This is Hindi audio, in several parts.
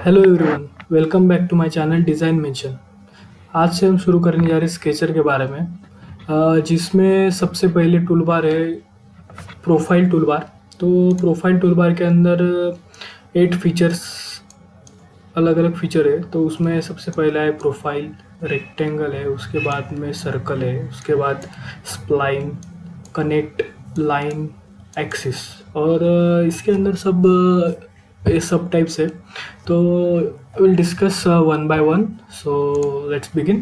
Hello everyone, welcome back to my channel design mansion. आज से हम शुरू करने जा रहे हैं स्केचर के बारे में, जिसमें सबसे पहले टूलबार है प्रोफाइल टूलबार। तो प्रोफाइल टूलबार के अंदर 8 फीचर्स, अलग अलग फीचर है। तो उसमें सबसे पहला है प्रोफाइल, रेक्टेंगल है, उसके बाद में सर्कल है, उसके बाद स्प्लाइन, कनेक्ट, लाइन, एक्सिस। और इसके अंदर सब टाइप्स है। तो will discuss one by one. So let's begin.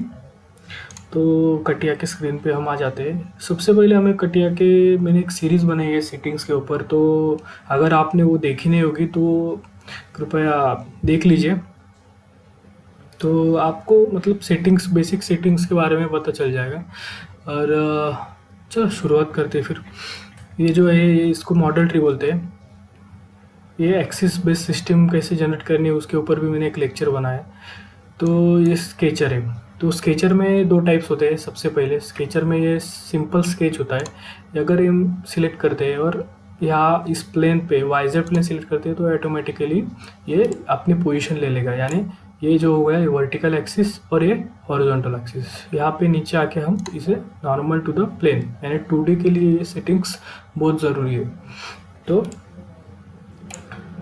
तो कटिया के स्क्रीन पे हम आ जाते हैं। सबसे पहले हमें कटिया के मैंने एक सीरीज़ बनाई है सेटिंग्स के ऊपर। तो अगर आपने वो देखी नहीं होगी तो कृपया देख लीजिए। तो आपको मतलब सेटिंग्स, बेसिक सेटिंग्स के बारे में पता चल जाएगा। और चलो शुरुआत करते हैं फिर। ये जो है ये इसको मॉडल ट्री बोलते हैं। ये एक्सिस बेस्ड सिस्टम कैसे जनरेट करनी है उसके ऊपर भी मैंने एक लेक्चर बनाया है। तो ये स्केचर है। तो स्केचर में दो टाइप्स होते हैं। सबसे पहले स्केचर में ये सिंपल स्केच होता है। अगर हम सिलेक्ट करते हैं और यहाँ इस प्लेन पे वाइजर प्लेन सिलेक्ट करते हैं तो ऑटोमेटिकली ये अपनी पोजीशन ले लेगा। यानी ये जो हो गया ये वर्टिकल एक्सिस और ये हॉरिजॉन्टल एक्सिस। यहाँ पे नीचे आके हम इसे नॉर्मल टू द प्लेन, यानी 2D के लिए ये सेटिंग्स बहुत ज़रूरी है। तो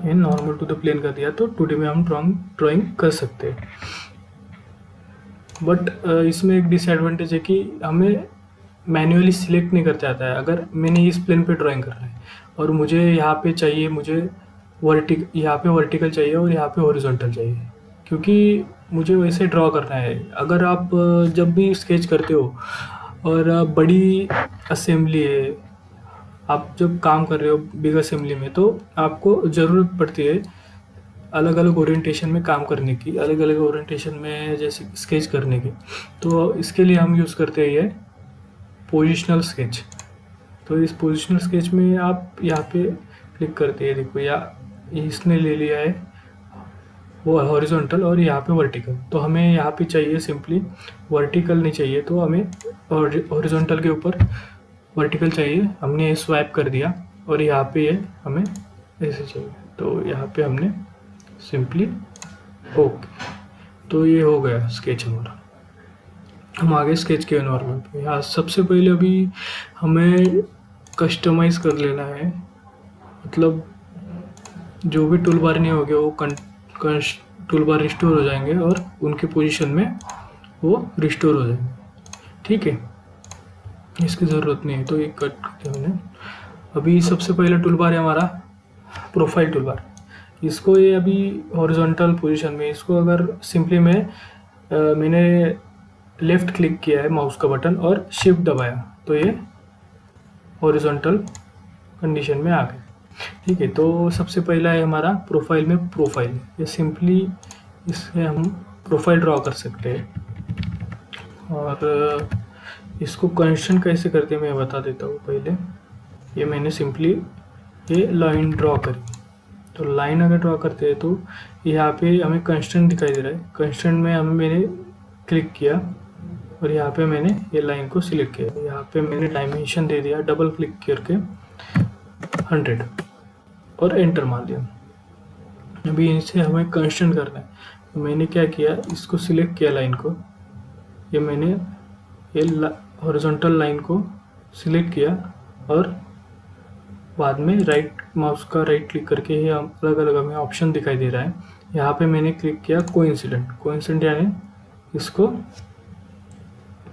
ये नॉर्मल टू द प्लेन कर दिया तो 2D में हम ड्राइंग कर सकते हैं। बट इसमें एक डिसएडवांटेज है कि हमें मैन्युअली सिलेक्ट नहीं करते आता है। अगर मैंने इस प्लेन पे ड्राइंग करना है और मुझे यहाँ पे चाहिए, मुझे यहाँ पे वर्टिकल चाहिए और यहाँ पे हॉरिजॉन्टल चाहिए, क्योंकि मुझे वैसे ड्रॉ करना है। अगर आप जब भी स्केच करते हो और बड़ी असेंबली है, आप जब काम कर रहे हो बिग असेंबली में, तो आपको ज़रूरत पड़ती है अलग अलग ओरिएंटेशन में काम करने की, अलग अलग ओरिएंटेशन में जैसे स्केच करने की। तो इसके लिए हम यूज़ करते हैं ये पोजिशनल स्केच। तो इस पोजिशनल स्केच में आप यहाँ पे क्लिक करते हैं, देखो या इसने ले लिया है वो हॉरिजॉन्टल और यहाँ पे वर्टिकल। तो हमें यहाँ पे चाहिए सिंपली वर्टिकल नहीं चाहिए, तो हमें हॉरिजॉन्टल के ऊपर वर्टिकल चाहिए। हमने ये स्वैप कर दिया और यहाँ पे ये हमें ऐसे चाहिए, तो यहाँ पे हमने सिंपली ओके। तो ये हो गया स्केच हमारा। हम आगे स्केच के एनवायरनमेंट पे। यहाँ सबसे पहले अभी हमें कस्टमाइज कर लेना है। मतलब जो भी टूल बार नहीं हो गया वो टूल बार रिस्टोर हो जाएंगे और उनके पोजीशन में वो रिस्टोर हो जाएंगे। ठीक है, इसकी ज़रूरत नहीं है तो ये कट करते हमने। अभी सबसे पहला टूल बार है हमारा प्रोफाइल टूल बार। इसको ये अभी हॉरिजॉन्टल पोजीशन में, इसको अगर सिंपली मैंने लेफ़्ट क्लिक किया है माउस का बटन और शिफ्ट दबाया तो ये हॉरिजॉन्टल कंडीशन में आ गए। ठीक है, तो सबसे पहला है हमारा प्रोफाइल में प्रोफाइल। ये सिंपली इससे हम प्रोफाइल ड्रॉ कर सकते हैं। और इसको कंस्ट्रेंट कैसे करते हैं मैं बता देता हूँ पहले। ये मैंने सिंपली ये लाइन ड्रॉ करी। तो लाइन अगर ड्रॉ करते हैं तो यहाँ पे हमें कंस्ट्रेंट दिखाई दे रहा है। कंस्ट्रेंट में मैंने क्लिक किया और यहाँ पे मैंने ये लाइन को सिलेक्ट किया। यहाँ पे मैंने डायमेंशन दे दिया डबल क्लिक करके 100 और एंटर मार दिया। अभी इनसे हमें कंस्ट्रेंट करना है। तो मैंने क्या किया, इसको सिलेक्ट किया लाइन को, ये मैंने ये हॉरिजॉन्टल लाइन को सिलेक्ट किया और बाद में राइट माउस का राइट क्लिक करके ये अलग अलग हमें ऑप्शन दिखाई दे रहा है। यहाँ पे मैंने क्लिक किया कोइंसिडेंट यानी इसको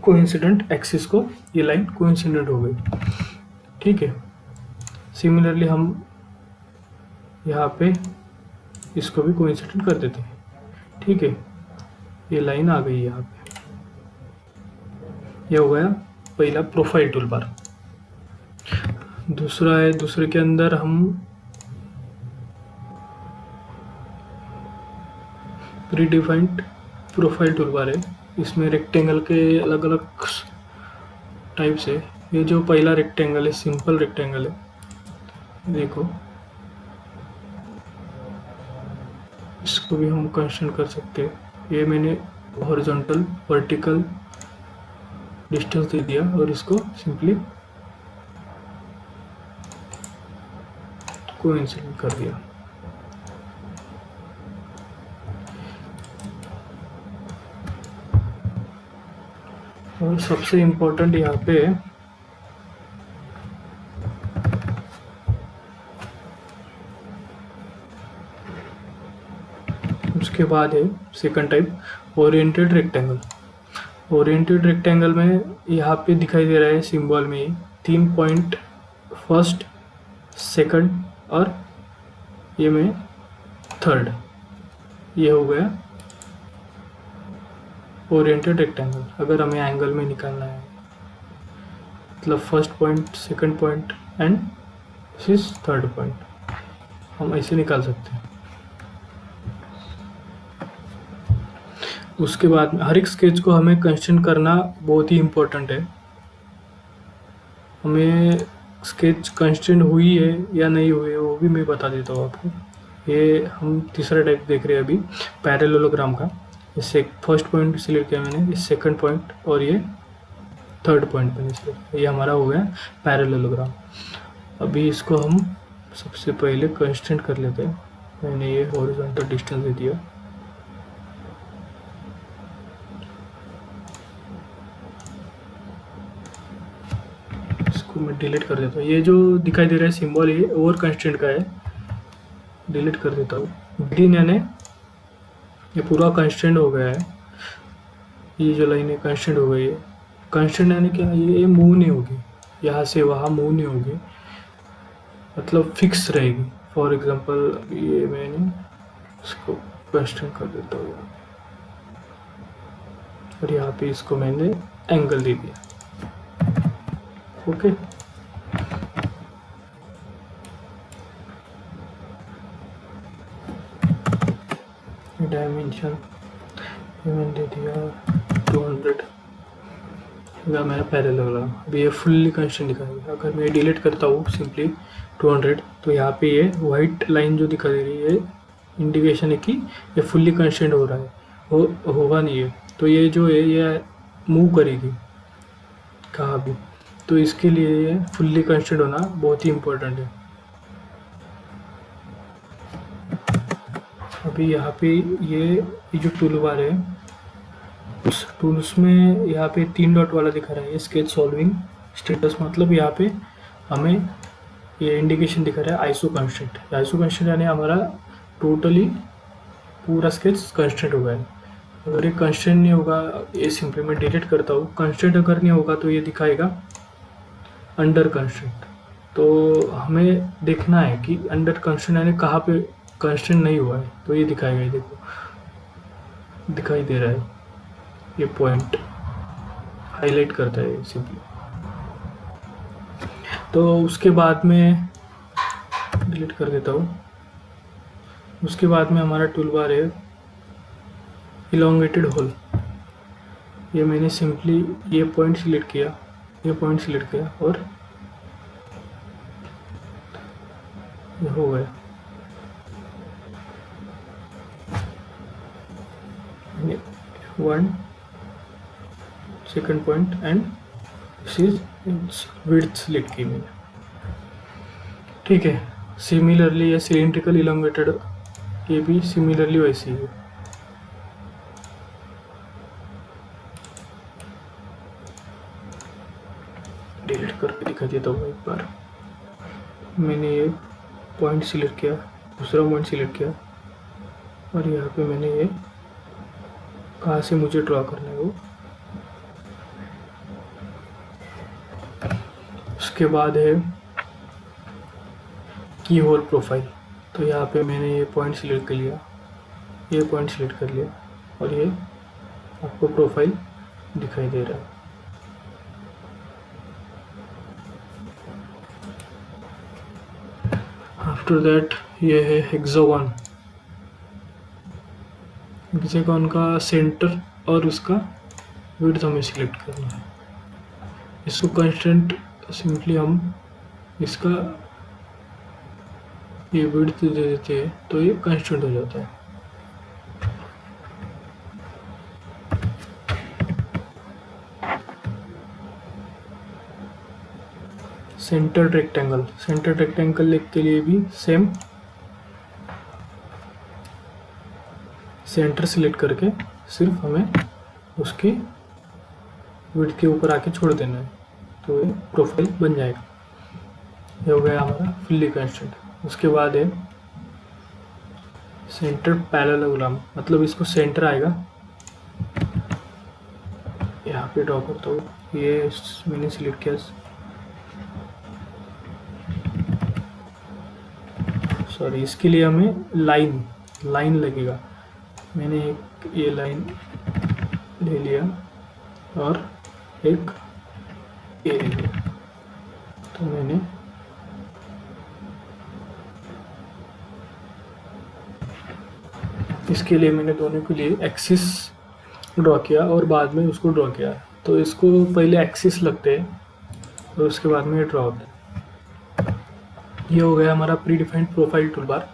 कोइंसिडेंट एक्सिस को, ये लाइन कोइंसिडेंट हो गई। ठीक है, सिमिलरली हम यहाँ पे इसको भी कोइंसिडेंट कर देते हैं। ठीक है, ये लाइन आ गई यहाँ पे। ये हो गया पहला प्रोफाइल टूल बार। दूसरा है, दूसरे के अंदर हम प्रीडिफाइंड प्रोफाइल टूल बार है। इसमें रेक्टेंगल के अलग अलग टाइप्स है। ये जो पहला रेक्टेंगल है सिंपल रेक्टेंगल है, देखो इसको भी हम कंस्ट्रेंट कर सकते हैं। ये मैंने हॉरिजॉन्टल वर्टिकल डिस्टेंस दे दिया और इसको सिंपली कोइंसिडेंट कर दिया। और सबसे इम्पोर्टेंट यहाँ पे उसके बाद है second type oriented rectangle. Oriented rectangle में यहाँ पे दिखाई दे रहा है सिंबल में 3 पॉइंट, फर्स्ट, सेकंड और ये में थर्ड, ये हो गया ओरिएंटेड रेक्टेंगल। अगर हमें एंगल में निकालना है मतलब first point, second point and this third point, हम ऐसे निकाल सकते हैं। उसके बाद हर एक स्केच को हमें कंस्ट्रेंट करना बहुत ही इम्पोर्टेंट है। हमें स्केच कंस्ट्रेंट हुई है या नहीं हुई है वो भी मैं बता देता हूँ आपको। ये हम तीसरा टाइप देख रहे हैं अभी पैरेललोग्राम का। इससे फर्स्ट पॉइंट सिलेक्ट किया मैंने, इस सेकंड पॉइंट और ये थर्ड पॉइंट मैंने सिलेक्ट किया, ये हमारा हो गया पैरेललोग्राम। अभी इसको हम सबसे पहले कंस्ट्रेंट कर लेते हैं। मैंने ये हॉरिजॉन्टल डिस्टेंस दे दिया। इसको मैं डिलीट कर देता हूँ। ये जो दिखाई दे रहा है सिंबल ये ओवर कंस्ट्रेंट का है, डिलीट कर देता हूँ। ग्रीन यानी ये पूरा कंस्ट्रेंट हो गया है, ये जो लाइन है कंस्ट्रेंट हो गई है। कंस्ट्रेंट यानी क्या, ये मूव नहीं होगी, यहाँ से वहाँ मूव नहीं होगी, मतलब फिक्स रहेगी। फॉर एग्जांपल ये मैंने इसको कंस्ट्रेंट कर देता हूँ और यहाँ पे इसको मैंने एंगल दे दिया। ओके, डायमेंशन मैंने दे दिया 200 या मेरा पैरेललोग्राम। अभी ये फुल्ली कंस्ट्रेंट दिखाएगा। अगर मैं डिलीट करता हूँ सिंपली 200 तो यहाँ पे ये वाइट लाइन जो दिखा दे रही है इंडिकेशन है कि ये फुल्ली कंस्ट्रेंट हो रहा है, होगा नहीं है। तो ये जो है ये मूव करेगी कहाँ भी, तो इसके लिए ये फुल्ली कंस्ट्रेंट होना बहुत ही इम्पोर्टेंट है। अभी यहाँ पे ये जो टूल बार है उस टूल्स में यहाँ पे 3 डॉट वाला दिखा रहा है स्केच सॉल्विंग स्टेटस, मतलब यहाँ पे हमें ये इंडिकेशन दिखा रहा है आइसो कंस्ट्रेंट। आइसो कंस्ट्रेंट यानी हमारा टोटली पूरा स्केच कंस्ट्रेंट हो गया है। अगर ये कंस्ट्रेंट नहीं होगा, ये सिंपली मैं डिलीट करता हूँ। कंस्ट्रेंट अगर नहीं होगा तो ये दिखाएगा अंडर कंस्ट्रेंट। तो हमें देखना है कि अंडर कंस्ट्रेंट यानी कहाँ पे कंस्ट्रेंट नहीं हुआ है, तो ये दिखाएगा। ये देखो दिखाई दे रहा है, ये पॉइंट हाईलाइट करता है सिंपली। तो उसके बाद में डिलीट कर देता हूँ। उसके बाद में हमारा टूल बार है इलोंगेटेड होल। ये मैंने सिंपली ये पॉइंट सिलेक्ट किया, ये पॉइंट सिलेक्ट किया और ये हो गया। One second point and this is width select की मैंने, ठीक है। सिमिलरली ये सिलेंड्रिकल इलोंगेटेड, ये भी सिमिलरली वैसे ही है। डिलीट करके दिखा देता हूँ एक बार। मैंने ये पॉइंट सिलेक्ट किया, दूसरा पॉइंट सिलेक्ट किया और यहाँ पे मैंने ये कहाँ से मुझे ड्रॉ करना है वो। उसके बाद है की होल प्रोफाइल। तो यहाँ पे मैंने ये पॉइंट सिलेक्ट कर लिया, ये पॉइंट सिलेक्ट कर लिया और ये आपको प्रोफाइल दिखाई दे रहा है। आफ्टर दैट ये है हेक्सागोन। हेक्सागोन का सेंटर और उसका विड्थ हमें सिलेक्ट करना है। इसको कंस्टेंट सिंपली हम इसका ये विड्थ दे देते हैं तो ये कंस्टेंट हो जाता है। सेंटर रेक्टेंगल, सेंटर रेक्टेंगल के लिए भी सेम सेंटर सिलेक्ट करके सिर्फ हमें उसकी विड्थ के ऊपर आके छोड़ देना है, तो ये प्रोफाइल बन जाएगा। ये हो गया हमारा फुल्ली कंस्टेंट। उसके बाद है सेंटर पैरेललोग्राम, मतलब इसको सेंटर आएगा, यहाँ पे ड्रॉ करता हूँ। ये मैंने सिलेक्ट किया, सॉरी, इसके लिए हमें लाइन लगेगा। मैंने एक ये लाइन ले लिया और एक ये ले लिया, तो मैंने इसके लिए मैंने दोनों के लिए एक्सिस ड्रॉ किया और बाद में उसको ड्रॉ किया। तो इसको पहले एक्सिस लगते हैं और उसके बाद में ये ड्रॉ होता है। ये हो गया हमारा प्री डिफाइंड प्रोफाइल टूलबार।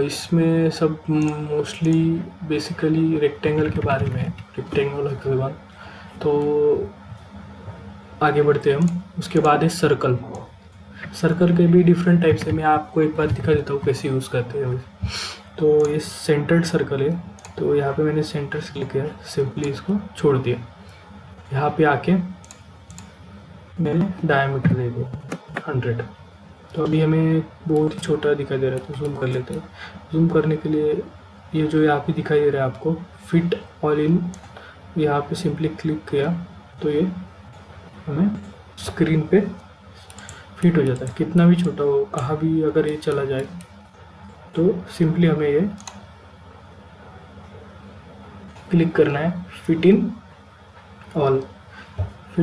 इसमें सब मोस्टली बेसिकली रेक्टेंगल के बारे में है, रेक्टेंगल हेक्सागन। तो आगे बढ़ते हैं हम। उसके बाद है सर्कल के भी डिफरेंट टाइप्स है। मैं आपको एक बार दिखा देता हूँ कैसे यूज़ करते हैं। तो ये सेंटर्ड सर्कल है, तो यहाँ पे मैंने सेंटर से क्लिक किया, सिंपली इसको छोड़ दिया। यहाँ पे आके मैंने डायमीटर दे दिया 100। तो अभी हमें बहुत ही छोटा दिखाई दे रहा है, तो जूम कर लेते हैं। जूम करने के लिए ये जो यहाँ पे दिखाई दे रहा है आपको फिट ऑल इन, यहाँ पे सिंपली क्लिक किया तो ये हमें स्क्रीन पे फिट हो जाता है। कितना भी छोटा हो, कहाँ भी अगर ये चला जाए तो सिंपली हमें ये क्लिक करना है, फिट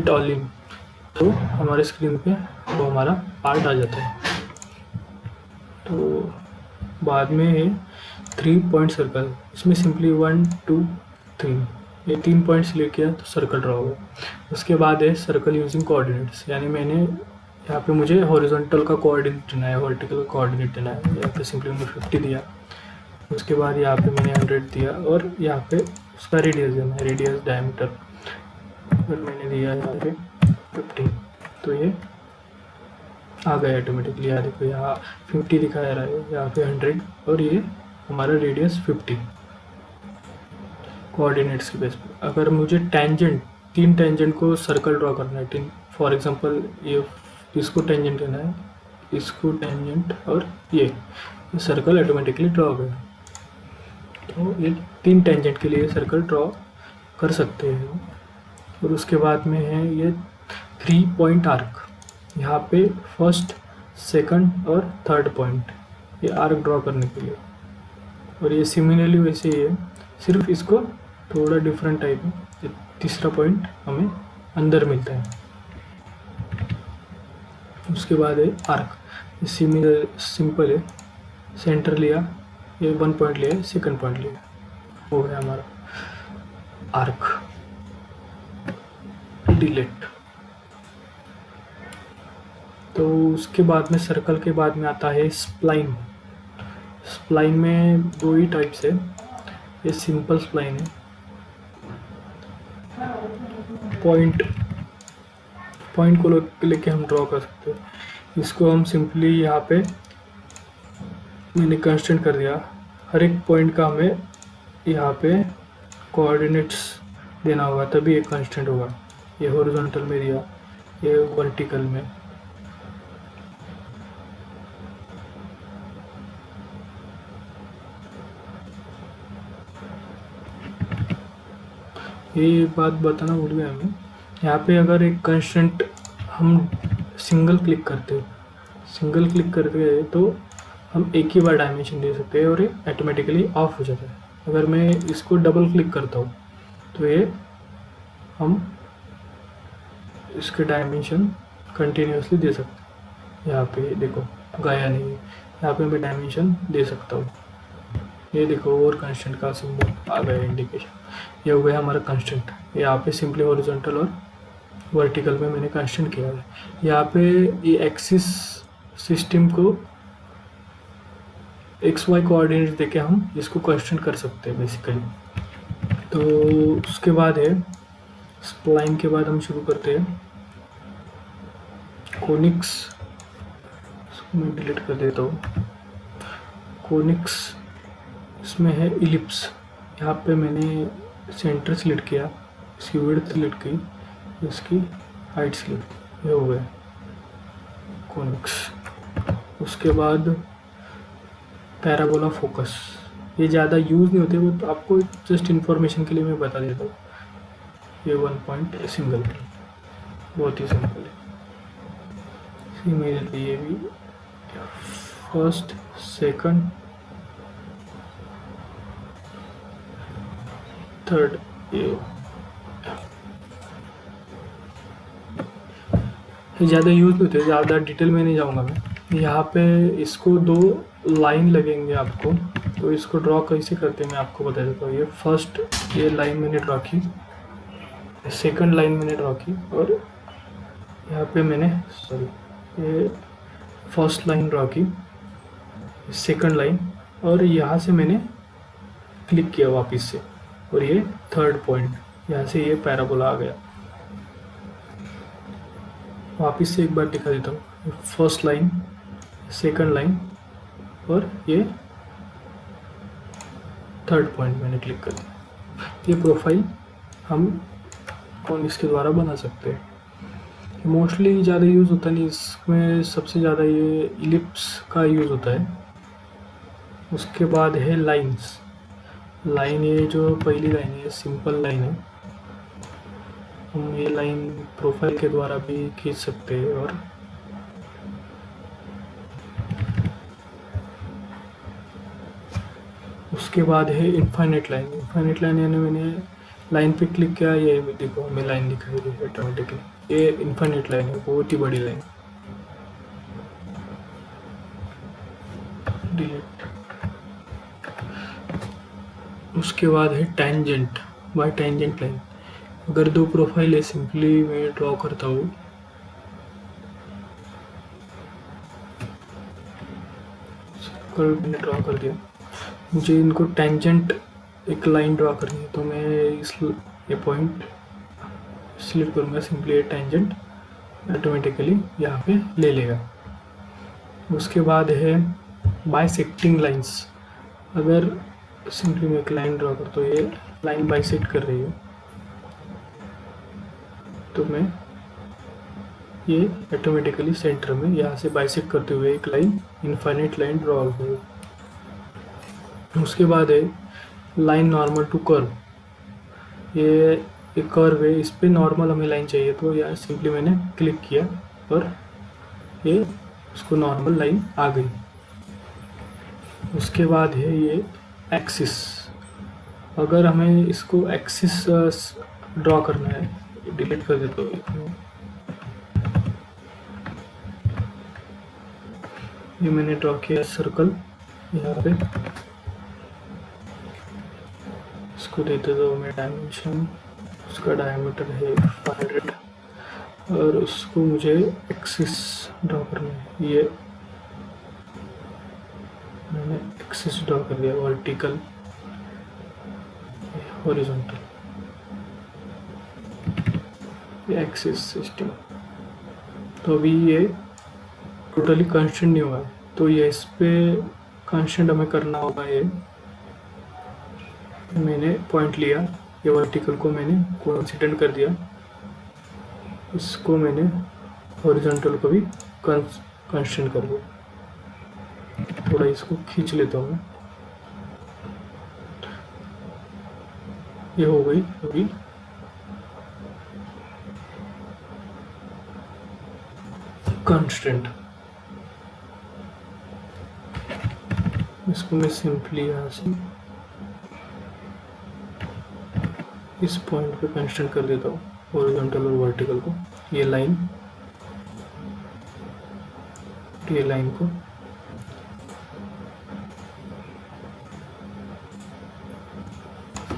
ऑल इन, तो हमारे स्क्रीन पे वो हमारा पार्ट आ जाता है। तो बाद में है 3 पॉइंट सर्कल। इसमें सिंपली 1 2 3 ये 3 पॉइंट सिलेक्ट किया तो सर्कल ड्रॉ होगा। उसके बाद है सर्कल यूजिंग कोऑर्डिनेट्स, यानी मैंने यहाँ पे मुझे हॉरिजॉन्टल का कोऑर्डिनेट देना है, वर्टिकल का कोऑर्डिनेट देना है। यहाँ पे सिंपली मैंने 50 दिया। उसके बाद यहाँ पे मैंने 100 दिया और यहाँ पे उसका रेडियस देना है, रेडियस डायमीटर, और मैंने दिया यहाँ पे 50। तो ये आ गया ऑटोमेटिकली। यहाँ देखो, यहाँ 50 दिखाया रहा है, यहाँ पे 100 और ये हमारा रेडियस 50 कोऑर्डिनेट्स के बेस पर। अगर मुझे टेंजेंट, 3 टेंजेंट को सर्कल ड्रॉ करना है, फॉर एग्जांपल ये इसको टेंजेंट देना है, इसको टेंजेंट, और ये सर्कल ऑटोमेटिकली ड्रॉ हो गया। तो ये 3 टेंजेंट के लिए सर्कल ड्रॉ कर सकते हैं। और उसके बाद में है ये 3 पॉइंट आर्क, यहाँ पे फर्स्ट, सेकंड और थर्ड पॉइंट, ये आर्क ड्रॉ करने के लिए। और ये सिमिलरली वैसे ही है, सिर्फ इसको थोड़ा डिफरेंट टाइप है। ये तीसरा पॉइंट हमें अंदर मिलता है। उसके बाद है आर्क, ये सिंपल है, सेंटर लिया, ये 1 पॉइंट लिया, सेकंड पॉइंट लिया, हो गया हमारा आर्क। डिलीट। तो उसके बाद में सर्कल के बाद में आता है स्प्लाइन। स्प्लाइन में 2 ही टाइप्स है। ये सिंपल स्प्लाइन है, पॉइंट को लेके हम ड्रॉ कर सकते हैं। इसको हम सिंपली यहाँ पे मैंने कंस्टेंट कर दिया, हर एक पॉइंट का हमें यहाँ पे कोऑर्डिनेट्स देना होगा, तभी एक कंस्टेंट होगा। ये हॉरिजॉन्टल में दिया, ये वर्टिकल में। ये बात बताना भूल गया हमें, यहाँ पे अगर एक कंस्टेंट हम सिंगल क्लिक करते हैं तो हम एक ही बार डायमेंशन दे सकते हैं और ये ऑटोमेटिकली ऑफ हो जाता है। अगर मैं इसको डबल क्लिक करता हूँ तो ये हम इसके डायमेंशन कंटिन्यूसली दे सकते हैं। यहाँ पे देखो गया नहीं, यहाँ पे मैं डायमेंशन दे सकता हूँ। ये देखो और कंस्टेंट का सिंबल आ गया, इंडिकेशन। ये हो गया हमारा कंस्टेंट। यहाँ पे सिंपली हॉरिजॉन्टल और वर्टिकल में मैंने कंस्टेंट किया है। यहाँ पे ये एक्सिस सिस्टम को एक्स वाई कोऑर्डिनेट देके हम इसको कंस्टेंट कर सकते हैं बेसिकली। तो उसके बाद है स्प्लाइन के बाद हम शुरू करते हैं कोनिक्स। इसको मैं डिलीट कर देता हूँ। कोनिक्स इसमें है इलिप्स। यहाँ पे मैंने सेंटर सिलेक्ट किया, इसकी विड्थ सिलेक्ट की, इसकी हाइट स्लिप, ये हो गया कॉन्वेक्स। उसके बाद पैराबोला फोकस, ये ज़्यादा यूज़ नहीं होते, वो तो आपको जस्ट इन्फॉर्मेशन के लिए मैं बता देता हूँ। ये 1 पॉइंट सिंगल, बहुत ही सिंपल है। इमेज ये भी फर्स्ट सेकंड थर्ड, ये ज़्यादा यूज़ नहीं होते, ज़्यादा डिटेल में नहीं जाऊँगा मैं। यहाँ पे इसको 2 लाइन लगेंगे आपको, तो इसको ड्रॉ कैसे करते हैं मैं आपको बता देता हूँ। ये फर्स्ट ये लाइन मैंने ड्रॉ की, सेकंड लाइन मैंने ड्रॉ की, और यहाँ पे मैंने ये फर्स्ट लाइन ड्रॉ की, सेकंड लाइन, और यहाँ से मैंने क्लिक किया वापस से, और ये थर्ड पॉइंट, यहाँ से ये पैराबोला आ गया। वापस से एक बार दिखा देता हूँ। फर्स्ट लाइन, सेकंड लाइन, और ये थर्ड पॉइंट मैंने क्लिक कर दिया। ये प्रोफाइल हम इसके द्वारा बना सकते हैं। मोस्टली ज़्यादा यूज़ होता नहीं इसमें, सबसे ज़्यादा ये इलिप्स का यूज़ होता है। उसके बाद है लाइंस। लाइन, ये जो पहली लाइन है सिंपल लाइन है, हम ये लाइन प्रोफाइल के द्वारा भी खींच सकते हैं। और उसके बाद है इनफाइनाइट लाइन। इनफाइनाइट लाइन यानी मैंने लाइन पे क्लिक किया, ये देखो हमें लाइन दिखाई दी ऑटोमेटिकली। ये इनफाइनाइट लाइन है, बहुत ही बड़ी लाइन। डिलीट। उसके बाद है टेंजेंट, बाय टेंजेंट लाइन। अगर 2 प्रोफाइल है, सिंपली मैं ड्रॉ करता हूँ। मैंने ड्रॉ कर दिया, मुझे इनको टेंजेंट एक लाइन ड्रॉ करनी है, तो मैं ये पॉइंट सिलेक्ट करूँगा, सिंपली ये टेंजेंट ऑटोमेटिकली यहाँ पे ले लेगा। उसके बाद है बाइसेक्टिंग लाइंस। अगर सिंपली मैं एक लाइन ड्रॉ करता हूँ, ये लाइन बाइसेक्ट कर रही है, तो मैं ये ऑटोमेटिकली सेंटर में यहाँ से बाइसेक्ट करते हुए एक लाइन, इनफाइनाइट लाइन ड्रॉ हो गई। उसके बाद है लाइन नॉर्मल टू कर्व। ये एक कर्व है, इस पे नॉर्मल हमें लाइन चाहिए, तो यहाँ सिंपली मैंने क्लिक किया और ये उसको नॉर्मल लाइन आ गई। उसके बाद है ये एक्सिस। अगर हमें इसको एक्सिस ड्रॉ करना है, डिलीट कर देता हूँ। ये मैंने ड्रॉ किया सर्कल यहाँ पे, इसको देते दो मैं डायमेंशन, उसका डायमीटर है 500, और उसको मुझे एक्सिस ड्रॉ करना है। ये मैंने एक्सिस ड्रॉ कर दिया, वर्टिकल, हॉरिजॉन्टल, ये एक्सिस सिस्टम। तो अभी ये टोटली कांस्टेंट नहीं हुआ है, तो ये इस पे कांस्टेंट हमें करना होगा। ये मैंने पॉइंट लिया, ये वर्टिकल को मैंने कोइंसिडेंट कर दिया, इसको मैंने हॉरिजॉन्टल को भी कांस्टेंट कर दिया। थोड़ा इसको खींच लेता हूँ, ये हो गई अभी। कांस्टेंट, इसको मैं सिंपली यहाँ से इस पॉइंट पे कांस्टेंट कर देता हूँ, हॉरिजॉन्टल और वर्टिकल को। ये लाइन को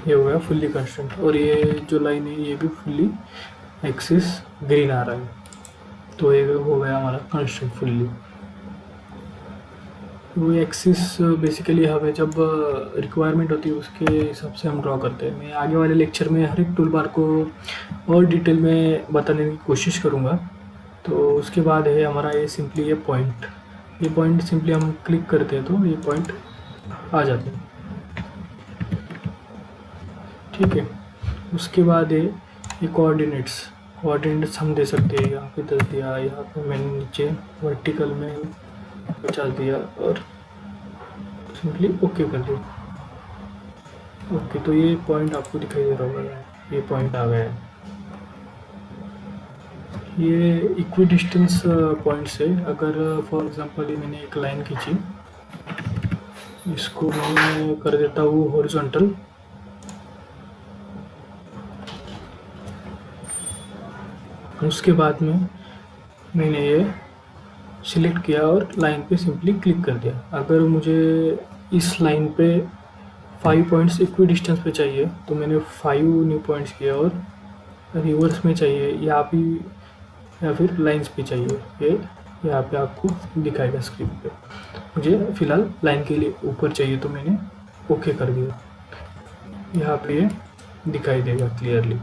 ये हो गया फुल्ली कांस्टेंट, और ये जो लाइन है ये भी फुल्ली एक्सिस ग्रीन आ रहा है, तो ये हो गया हमारा कांस्टेंट फुल्ली। वो एक्सिस बेसिकली हमें जब रिक्वायरमेंट होती है उसके हिसाब से हम ड्रॉ करते हैं। मैं आगे वाले लेक्चर में हर एक टूल बार को और डिटेल में बताने की कोशिश करूँगा। तो उसके बाद है हमारा ये सिंपली ये पॉइंट सिंपली हम क्लिक करते हैं तो ये पॉइंट आ जाते हैं, ठीक है। उसके बाद है ये कोऑर्डिनेट्स। कोऑर्डिनेट्स हम दे सकते हैं, यहाँ पे 10 दिया, यहाँ पे मैंने नीचे वर्टिकल में 50 दिया और सिंपली ओके कर दिया। ओके, तो ये पॉइंट आपको दिखाई दे रहा होगा, ये पॉइंट आ गया है। ये इक्वी डिस्टेंस पॉइंट्स है। अगर फॉर एग्जांपल मैंने एक लाइन खींची, इसको मैं कर देता हूँ हॉरिजॉन्टल, उसके बाद में मैंने ये सिलेक्ट किया और लाइन पे सिंपली क्लिक कर दिया। अगर मुझे इस लाइन पे 5 पॉइंट्स इक्वी डिस्टेंस पे चाहिए तो मैंने 5 न्यू पॉइंट्स किया, और रिवर्स में चाहिए यहाँ पे या फिर लाइंस पे चाहिए, ये यहाँ पे आपको दिखाएगा स्क्रीन पे। मुझे फ़िलहाल लाइन के लिए ऊपर चाहिए तो मैंने ओके कर दिया। यहाँ पे ये दिखाई देगा क्लियरली,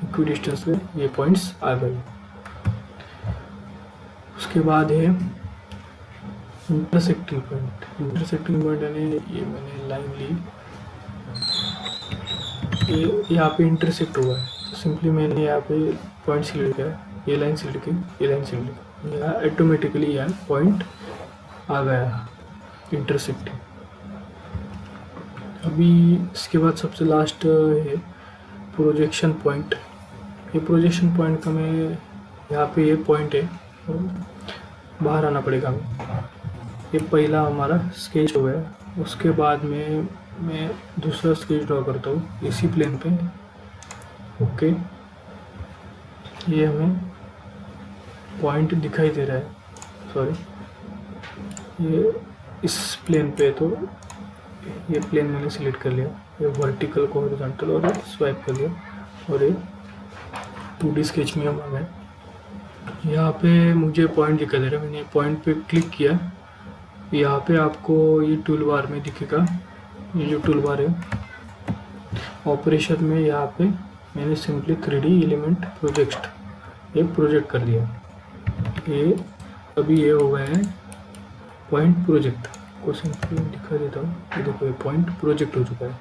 इक्वी डिस्टेंस में ये पॉइंट्स आ गए। उसके बाद है इंटरसेक्टिंग पॉइंट। इंटरसेक्टिंग पॉइंट यानी ये मैंने लाइन ली, ये यहाँ पे इंटरसेक्ट हुआ है, तो सिंपली मैंने यहाँ पे पॉइंट सिलेक्ट किया, ये लाइन सिलेक्ट की, ये लाइन सिलेक्ट की, यहाँ ऑटोमेटिकली यहाँ पॉइंट आ गया इंटरसेक्टिंग। अभी इसके बाद सबसे लास्ट है प्रोजेक्शन पॉइंट। ये प्रोजेक्शन पॉइंट का मैं यहाँ पे ये पॉइंट है, बाहर आना पड़ेगा हमें। ये पहला हमारा स्केच हो गया। उसके बाद में मैं दूसरा स्केच ड्रॉ करता हूँ इसी प्लेन पे। ओके, ये हमें पॉइंट दिखाई दे रहा है, सॉरी ये इस प्लेन पे, तो ये प्लेन मैंने सिलेक्ट कर लिया, ये वर्टिकल को हॉरिजॉन्टल और स्वाइप कर लिया, और ये 2D स्केच में हम आ गए। यहाँ पे मुझे पॉइंट दिखाई दे रहा है, मैंने पॉइंट पे क्लिक किया। यहाँ पे आपको ये टूल बार में दिखेगा, ये जो टूल बार है ऑपरेशन में, यहाँ पे मैंने सिंपली 3D एलिमेंट प्रोजेक्ट ये प्रोजेक्ट कर दिया। ये अभी ये हो गया है पॉइंट प्रोजेक्ट, को सिंपली दिखा देता हूँ। ये देखो, ये पॉइंट प्रोजेक्ट हो चुका है।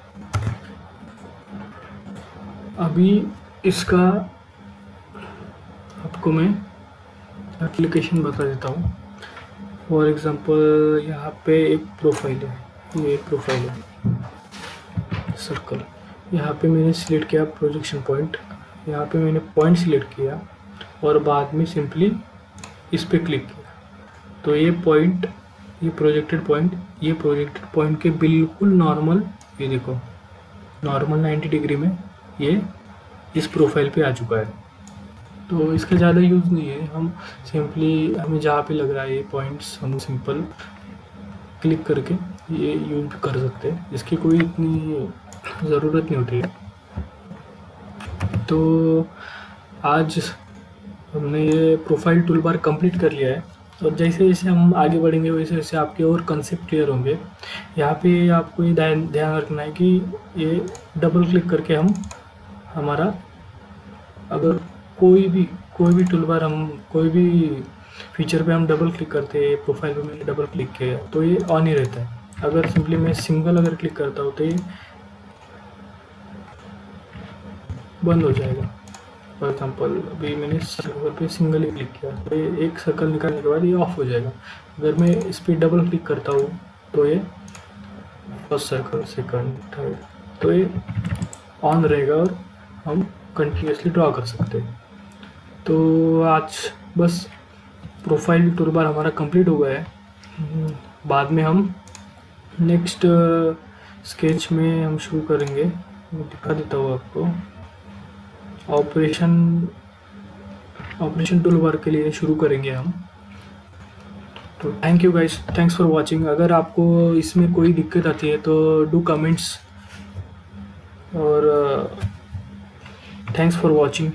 अभी इसका आपको मैं एप्लीकेशन बता देता हूँ। फॉर एग्जांपल यहाँ पे एक प्रोफाइल है, ये एक प्रोफाइल है सर्कल। यहाँ पे मैंने सिलेक्ट किया प्रोजेक्शन पॉइंट, यहाँ पे मैंने पॉइंट सिलेक्ट किया और बाद में सिंपली इस पे क्लिक किया, तो ये पॉइंट, ये प्रोजेक्टेड पॉइंट के बिल्कुल नॉर्मल, ये देखो नॉर्मल 90 डिग्री में ये इस प्रोफाइल पे आ चुका है। तो इसका ज़्यादा यूज़ नहीं है, हम सिंपली हमें जहाँ पे लग रहा है ये पॉइंट्स हम सिंपल क्लिक करके ये यूज कर सकते हैं, इसकी कोई इतनी ज़रूरत नहीं होती है। तो आज हमने ये प्रोफाइल टूल बार कंप्लीट कर लिया है, और जैसे जैसे हम आगे बढ़ेंगे वैसे वैसे आपके और कंसेप्ट क्लियर होंगे। यहाँ पे आपको ये ध्यान रखना है कि ये डबल क्लिक करके हम हमारा, अगर कोई भी टूल बार, हम कोई भी फीचर पे हम डबल क्लिक करते हैं, प्रोफाइल पे मैंने डबल क्लिक किया तो ये ऑन ही रहता है। अगर सिंपली मैं सिंगल अगर क्लिक करता हूँ तो ये बंद हो जाएगा। फॉर एग्जांपल अभी मैंने सर्कल पे सिंगल ही क्लिक किया तो ये एक सर्कल निकालने के बाद ये ऑफ हो जाएगा। अगर मैं इस पर डबल क्लिक करता हूँ तो ये फर्स्ट सर्कल, सेकंड, थर्ड, तो ये ऑन रहेगा और हम कंटिन्यूसली ड्रॉ कर सकते हैं। तो आज बस प्रोफाइल टूल बार हमारा कंप्लीट हो गया है। बाद में हम नेक्स्ट स्केच में हम शुरू करेंगे, मैं दिखा देता हूँ आपको। ऑपरेशन टूल बार के लिए शुरू करेंगे हम। तो thank you guys, thanks for watching. अगर आपको इसमें कोई दिक्कत आती है तो डू कमेंट्स, और थैंक्स फॉर वाचिंग।